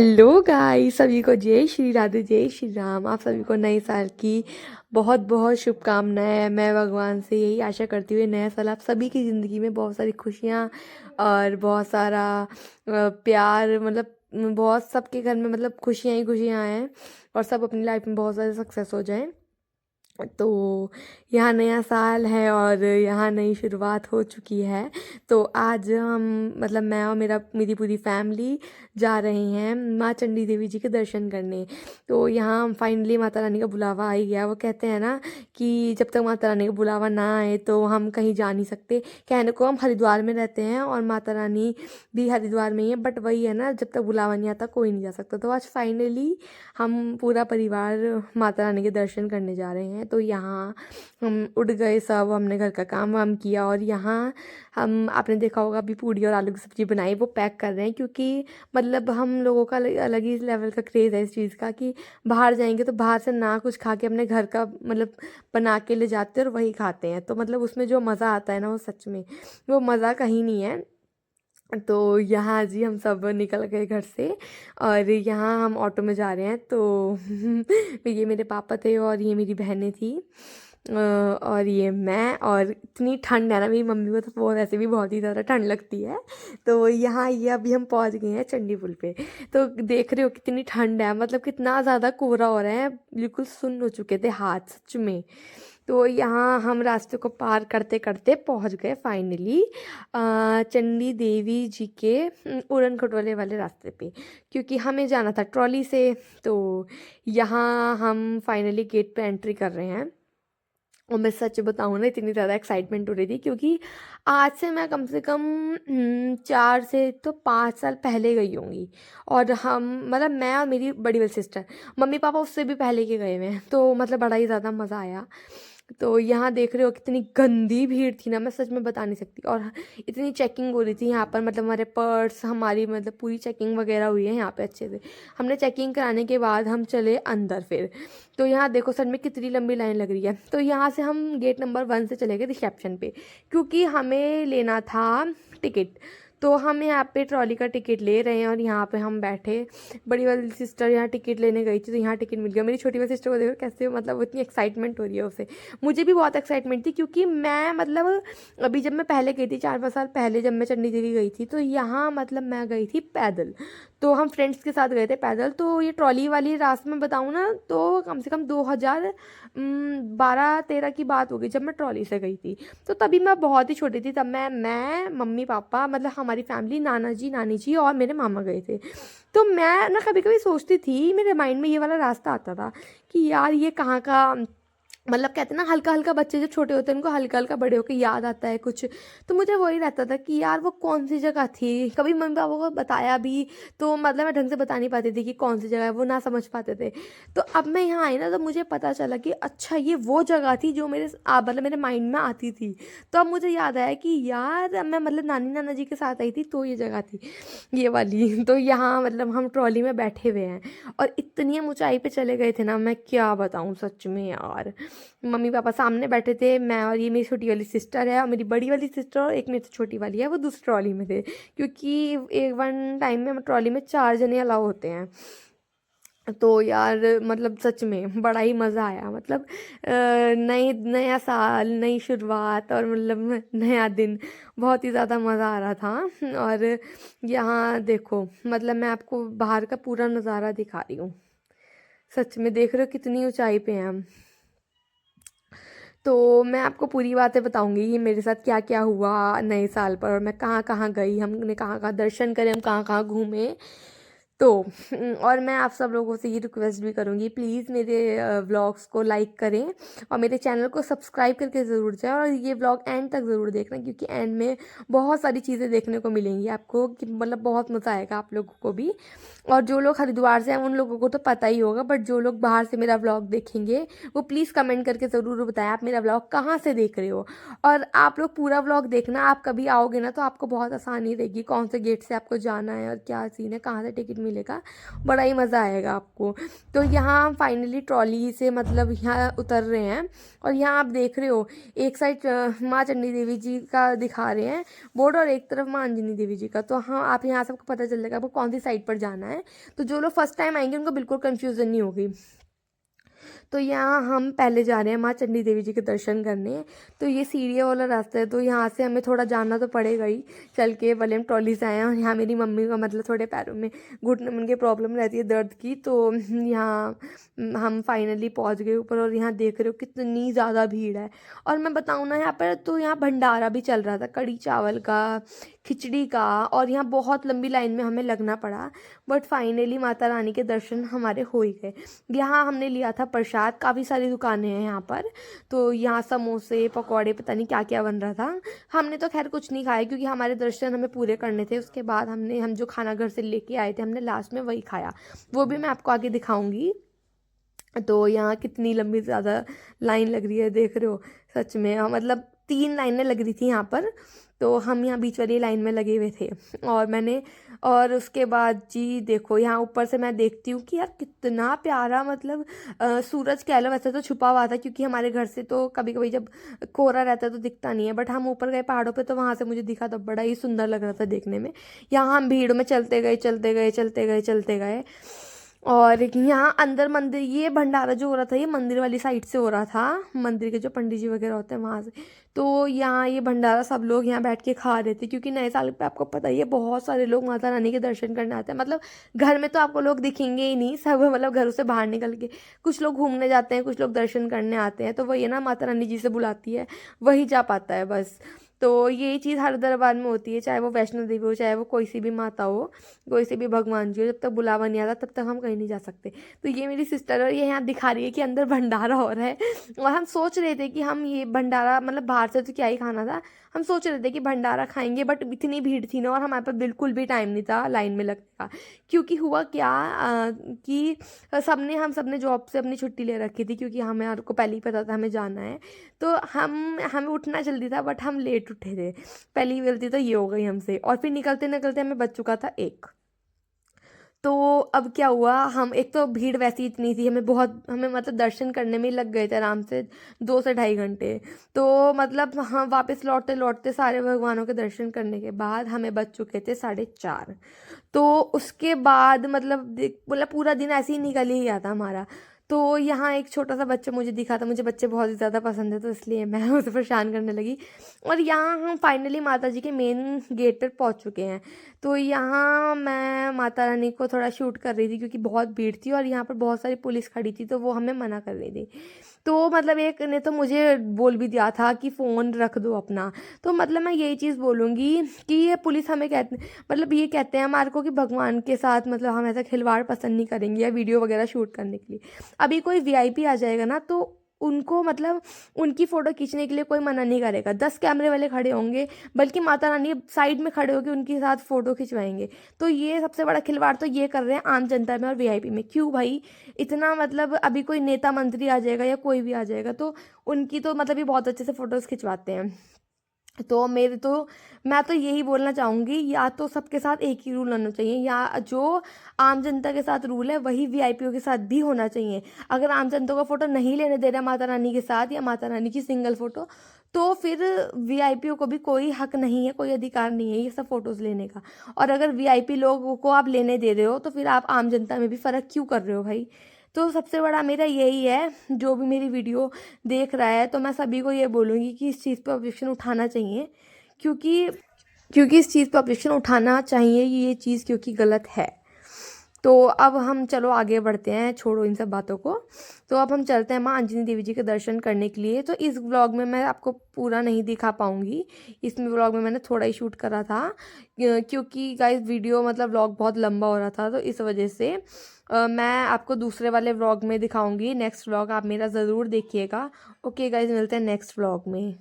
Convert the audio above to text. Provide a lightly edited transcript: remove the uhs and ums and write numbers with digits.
Hello guys, सभी को जय श्री राधे जय श्री राम। आप सभी को नए साल की बहुत बहुत शुभकामनाएं। मैं भगवान से यही आशा करती हुई नया साल आप सभी की ज़िंदगी में बहुत सारी खुशियाँ और बहुत सारा प्यार, मतलब बहुत सबके घर में मतलब खुशियाँ ही खुशियाँ आएँ और सब अपनी लाइफ में बहुत सारे सक्सेस हो जाएं। तो यहाँ नया साल है और यहाँ नई शुरुआत हो चुकी है। तो आज हम मतलब मैं और मेरी पूरी फैमिली जा रहे हैं माँ चंडी देवी जी के दर्शन करने। तो यहाँ हम फाइनली माता रानी का बुलावा आ ही गया। वो कहते हैं ना कि जब तक माता रानी का बुलावा ना आए तो हम कहीं जा नहीं सकते। कहने को हम हरिद्वार में रहते हैं और माता रानी भी हरिद्वार में ही है, बट वही है ना, जब तक बुलावा नहीं आता कोई नहीं जा सकता। तो आज फाइनली हम पूरा परिवार माता रानी के दर्शन करने जा रहे हैं। तो यहाँ हम उठ गए सब, हमने घर का काम वाम किया और यहाँ हम, आपने देखा होगा अभी पूड़ी और आलू की सब्ज़ी बनाई, वो पैक कर रहे हैं क्योंकि मतलब हम लोगों का अलग ही लेवल का क्रेज़ है इस चीज़ का कि बाहर जाएंगे तो बाहर से ना कुछ खा के अपने घर का मतलब बना के ले जाते हैं और वही खाते हैं। तो मतलब उसमें जो मज़ा आता है ना, वो सच में वो मज़ा कहीं नहीं है। तो यहाँ जी हम सब निकल गए घर से और यहाँ हम ऑटो में जा रहे हैं। तो ये मेरे पापा थे और ये मेरी बहनें थी और ये मैं। और इतनी ठंड है ना, मेरी मम्मी को तो वो वैसे भी बहुत ही ज़्यादा ठंड लगती है। तो यहाँ ये अभी हम पहुँच गए हैं चंडी पुल पे। तो देख रहे हो कितनी ठंड है, मतलब कितना ज़्यादा कोहरा हो रहा है, बिल्कुल सुन्न हो चुके थे हाथ सच में। तो यहाँ हम रास्ते को पार करते करते पहुँच गए फाइनली चंडी देवी जी के उड़न खटोले वाले रास्ते पे, क्योंकि हमें जाना था ट्रॉली से। तो यहाँ हम फाइनली गेट पे एंट्री कर रहे हैं और मैं सच बताऊँ ना, इतनी ज़्यादा एक्साइटमेंट हो रही थी क्योंकि आज से मैं कम से कम 4 से 5 साल पहले गई होंगी। और हम मतलब मैं और मेरी बड़ी वाली सिस्टर, मम्मी पापा उससे भी पहले के गए हुए हैं। तो मतलब बड़ा ही ज़्यादा मज़ा आया। तो यहाँ देख रहे हो कितनी गंदी भीड़ थी ना, मैं सच में बता नहीं सकती। और इतनी चेकिंग हो रही थी यहाँ पर, मतलब हमारे पर्स, हमारी मतलब पूरी चेकिंग वगैरह हुई है यहाँ पे अच्छे से। हमने चेकिंग कराने के बाद हम चले अंदर फिर। तो यहाँ देखो सर में कितनी लंबी लाइन लग रही है। तो यहाँ से हम गेट नंबर 1 से चले गए रिसेप्शन पे, क्योंकि हमें लेना था टिकट। तो हम यहाँ पे ट्रॉली का टिकट ले रहे हैं और यहाँ पे हम बैठे। बड़ी वाली सिस्टर यहाँ टिकट लेने गई थी तो यहाँ टिकट मिल गया। मेरी छोटी वाली सिस्टर को देखो कैसे, मतलब वो इतनी एक्साइटमेंट हो रही है उसे। मुझे भी बहुत एक्साइटमेंट थी क्योंकि मैं मतलब अभी जब मैं पहले गई थी 4 5 साल पहले, जब मैं चंडी देवी गई थी, तो यहाँ मतलब मैं गई थी पैदल। तो हम फ्रेंड्स के साथ गए थे पैदल। तो ये ट्रॉली वाली रास्ते में बताऊँ ना, तो कम से कम 2012-13 की बात हो गई जब मैं ट्रॉली से गई थी। तो तभी मैं बहुत ही छोटी थी। तब मैं मम्मी पापा, मतलब हमारी फैमिली, नाना जी नानी जी और मेरे मामा गए थे। तो मैं ना कभी कभी सोचती थी, मेरे माइंड में ये वाला रास्ता आता था कि यार ये कहाँ का, मतलब कहते हैं ना हल्का हल्का, बच्चे जो छोटे होते हैं उनको हल्का हल्का बड़े होकर याद आता है कुछ। तो मुझे वही रहता था कि यार वो कौन सी जगह थी। कभी मम्मी पापा को बताया भी तो मतलब मैं ढंग से बता नहीं पाती थी कि कौन सी जगह है, वो ना समझ पाते थे। तो अब मैं यहाँ आई ना, तो मुझे पता चला कि अच्छा ये वो जगह थी जो मतलब मेरे माइंड में आती थी। तो अब मुझे याद आया कि यार मैं मतलब नानी नाना जी के साथ आई थी तो ये जगह थी ये वाली। तो यहाँ मतलब हम ट्रॉली में बैठे हुए हैं और इतनी हम ऊंचाई पे चले गए थे ना, मैं क्या बताऊँ सच में यार। मम्मी पापा सामने बैठे थे, मैं और ये मेरी छोटी वाली सिस्टर है और मेरी बड़ी वाली सिस्टर और एक मेरी से छोटी वाली है, वो दूसरी ट्रॉली में थे। क्योंकि एक वन टाइम में ट्रॉली में 4 जने अलाउ होते हैं। तो यार मतलब सच में बड़ा ही मज़ा आया। मतलब नया साल, नई शुरुआत और मतलब नया दिन, बहुत ही ज़्यादा मज़ा आ रहा था। और यहाँ देखो, मतलब मैं आपको बाहर का पूरा नज़ारा दिखा रही हूँ। सच में देख रहे हो कितनी ऊंचाई पे हैं हम। तो मैं आपको पूरी बातें बताऊंगी कि मेरे साथ क्या क्या हुआ नए साल पर, और मैं कहाँ कहाँ गई, हमने कहाँ कहाँ दर्शन करे, हम कहाँ कहाँ घूमे। तो और मैं आप सब लोगों से ये रिक्वेस्ट भी करूँगी, प्लीज़ मेरे व्लॉग्स को लाइक करें और मेरे चैनल को सब्सक्राइब करके ज़रूर जाएं और ये व्लॉग एंड तक ज़रूर देखना, क्योंकि एंड में बहुत सारी चीज़ें देखने को मिलेंगी आपको कि मतलब बहुत मज़ा आएगा आप लोगों को भी। और जो लोग हरिद्वार से हैं उन लोगों को तो पता ही होगा, बट जो लोग बाहर से मेरा व्लॉग देखेंगे वो प्लीज़ कमेंट करके ज़रूर बताएं आप मेरा व्लॉग कहाँ से देख रहे हो। और आप लोग पूरा व्लॉग देखना, आप कभी आओगे ना तो आपको बहुत आसानी रहेगी कौन से गेट से आपको जाना है और क्या सीन है, कहाँ से टिकट मिलेगा, बड़ा ही मज़ा आएगा आपको। तो यहाँ हम फाइनली ट्रॉली से मतलब यहाँ उतर रहे हैं और यहाँ आप देख रहे हो एक साइड माँ चंडी देवी जी का दिखा रहे हैं बोर्ड और एक तरफ माँ अंजनी देवी जी का। तो हाँ, आप यहाँ सबको पता चल जाएगा आपको कौन सी साइड पर जाना है। तो जो लोग फर्स्ट टाइम आएंगे उनको बिल्कुल कन्फ्यूज़न नहीं होगी। तो यहाँ हम पहले जा रहे हैं माँ चंडी देवी जी के दर्शन करने। तो ये सीढ़ियों वाला रास्ता है, तो यहाँ से हमें थोड़ा जाना तो पड़ेगा ही चल के, भले हम ट्रॉली से आए हैं। और यहाँ मेरी मम्मी का मतलब थोड़े पैरों में घुटने में उनके प्रॉब्लम रहती है दर्द की, तो यहाँ हम फाइनली पहुँच गए ऊपर। और यहाँ देख रहे हो कितनी ज़्यादा भीड़ है। और मैं बताऊँ ना, यहाँ पर तो यहाँ भंडारा भी चल रहा था, कढ़ी चावल का, खिचड़ी का। और यहाँ बहुत लंबी लाइन में हमें लगना पड़ा, बट फाइनली माता रानी के दर्शन हमारे हो ही गए। यहाँ हमने लिया था प्रसाद, काफ़ी सारी दुकानें हैं यहाँ पर। तो यहाँ समोसे पकौड़े पता नहीं क्या क्या बन रहा था। हमने तो खैर कुछ नहीं खाया क्योंकि हमारे दर्शन हमें पूरे करने थे। उसके बाद हम जो खाना घर से लेके आए थे हमने लास्ट में वही खाया, वो भी मैं आपको आगे दिखाऊंगी। तो यहाँ कितनी लंबी ज़्यादा लाइन लग रही है, देख रहे हो सच में। मतलब 3 लाइनें लग रही थी यहाँ पर, तो हम यहाँ बीच वाली लाइन में लगे हुए थे। और उसके बाद जी देखो, यहाँ ऊपर से मैं देखती हूँ कि यार कितना प्यारा, मतलब सूरज कह लो, वैसे तो छुपा हुआ था क्योंकि हमारे घर से तो कभी कभी जब कोहरा रहता है तो दिखता नहीं है, बट हम ऊपर गए पहाड़ों पे तो वहाँ से मुझे दिखा, तो बड़ा ही सुंदर लग रहा था देखने में। यहाँ हम भीड़ में चलते गए चलते गए चलते गए चलते गए। और यहाँ अंदर मंदिर, ये भंडारा जो हो रहा था ये मंदिर वाली साइड से हो रहा था, मंदिर के जो पंडित जी वगैरह होते हैं वहाँ से। तो यहाँ ये भंडारा सब लोग यहाँ बैठ के खा रहे थे क्योंकि नए साल पे आपको पता ही है बहुत सारे लोग माता रानी के दर्शन करने आते हैं। मतलब घर में तो आपको लोग दिखेंगे ही नहीं, सब मतलब घरों से बाहर निकल के कुछ लोग घूमने जाते हैं, कुछ लोग दर्शन करने आते हैं। तो वही है ना, माता रानी जी से बुलाती है वही जा पाता है बस। तो यही चीज़ हर दरबार में होती है, चाहे वो वैष्णो देवी हो, चाहे वो कोई सी भी माता हो, कोई सी भी भगवान जी हो, जब तक बुलावा नहीं आता तब तक हम कहीं नहीं जा सकते। तो ये मेरी सिस्टर और ये यहाँ दिखा रही है कि अंदर भंडारा हो रहा है। और हम सोच रहे थे कि हम ये भंडारा मतलब बाहर से तो क्या ही खाना था, हम सोच रहे थे कि भंडारा खाएंगे, बट इतनी भीड़ थी ना और हमारे पास बिल्कुल भी टाइम नहीं था लाइन में लगने का। क्योंकि हुआ क्या कि हम सबने जॉब से अपनी छुट्टी ले रखी थी क्योंकि हमें को पहले ही पता था हमें जाना है। तो हमें उठना जल्दी था बट हम लेट उठे थे, पहली गलती तो ये हो गई हमसे। और फिर निकलते निकलते हमें बज चुका था 1। तो अब क्या हुआ, हम एक तो भीड़ वैसी इतनी थी, हमें मतलब दर्शन करने में ही लग गए थे आराम से 2 से ढाई घंटे। तो मतलब हम वापस लौटते लौटते सारे भगवानों के दर्शन करने के बाद हमें बज चुके थे 4:30। तो उसके बाद मतलब पूरा दिन ऐसे ही निकल ही गया था हमारा। तो यहाँ एक छोटा सा बच्चा मुझे दिखा था, मुझे बच्चे बहुत ही ज़्यादा पसंद है तो इसलिए मैं उसे परेशान करने लगी। और यहाँ हम फाइनली माता जी के मेन गेट पर पहुँच चुके हैं। तो यहाँ मैं माता रानी को थोड़ा शूट कर रही थी क्योंकि बहुत भीड़ थी और यहाँ पर बहुत सारी पुलिस खड़ी थी तो वो हमें मना कर रही थी। तो मतलब एक ने तो मुझे बोल भी दिया था कि फ़ोन रख दो अपना। तो मतलब मैं यही चीज़ बोलूँगी कि ये पुलिस हमें ये कहते हैं हमारे को कि भगवान के साथ मतलब हम ऐसा खिलवाड़ पसंद नहीं करेंगे या वीडियो वगैरह शूट करने के लिए। अभी कोई वीआईपी आ जाएगा ना तो उनको मतलब उनकी फ़ोटो खींचने के लिए कोई मना नहीं करेगा, 10 कैमरे वाले खड़े होंगे, बल्कि माता रानी साइड में खड़े होकर उनके साथ फ़ोटो खिंचवाएंगे। तो ये सबसे बड़ा खिलवाड़ तो ये कर रहे हैं आम जनता में और वीआईपी में। क्यों भाई, इतना मतलब अभी कोई नेता मंत्री आ जाएगा या कोई भी आ जाएगा तो उनकी तो मतलब ये बहुत अच्छे से फ़ोटोज़ खिंचवाते हैं। तो मैं तो यही बोलना चाहूँगी, या तो सबके साथ एक ही रूल होना चाहिए, या जो आम जनता के साथ रूल है वही वीआईपीओ के साथ भी होना चाहिए। अगर आम जनता का फ़ोटो नहीं लेने दे रहा माता रानी के साथ या माता रानी की सिंगल फ़ोटो, तो फिर वीआईपीओ को भी कोई हक नहीं है, कोई अधिकार नहीं है ये सब फ़ोटोज़ लेने का। और अगर वीआईपी लोगों को आप लेने दे रहे हो तो फिर आप आम जनता में भी फ़र्क क्यों कर रहे हो भाई। तो सबसे बड़ा मेरा यही है, जो भी मेरी वीडियो देख रहा है तो मैं सभी को ये बोलूँगी कि इस चीज़ पे ऑब्जेक्शन उठाना चाहिए, क्योंकि इस चीज़ पे ऑब्जेक्शन उठाना चाहिए, ये चीज़ क्योंकि गलत है। तो अब हम चलो आगे बढ़ते हैं, छोड़ो इन सब बातों को। तो अब हम चलते हैं माँ अंजनी देवी जी के दर्शन करने के लिए। तो इस व्लॉग में मैं आपको पूरा नहीं दिखा पाऊँगी, इसमें व्लॉग में मैंने थोड़ा ही शूट करा था क्योंकि गाइस वीडियो मतलब व्लॉग बहुत लंबा हो रहा था, तो इस वजह से मैं आपको दूसरे वाले व्लॉग में दिखाऊंगी। नेक्स्ट व्लॉग आप मेरा ज़रूर देखिएगा। ओके गाइस, मिलते हैं नेक्स्ट व्लॉग में।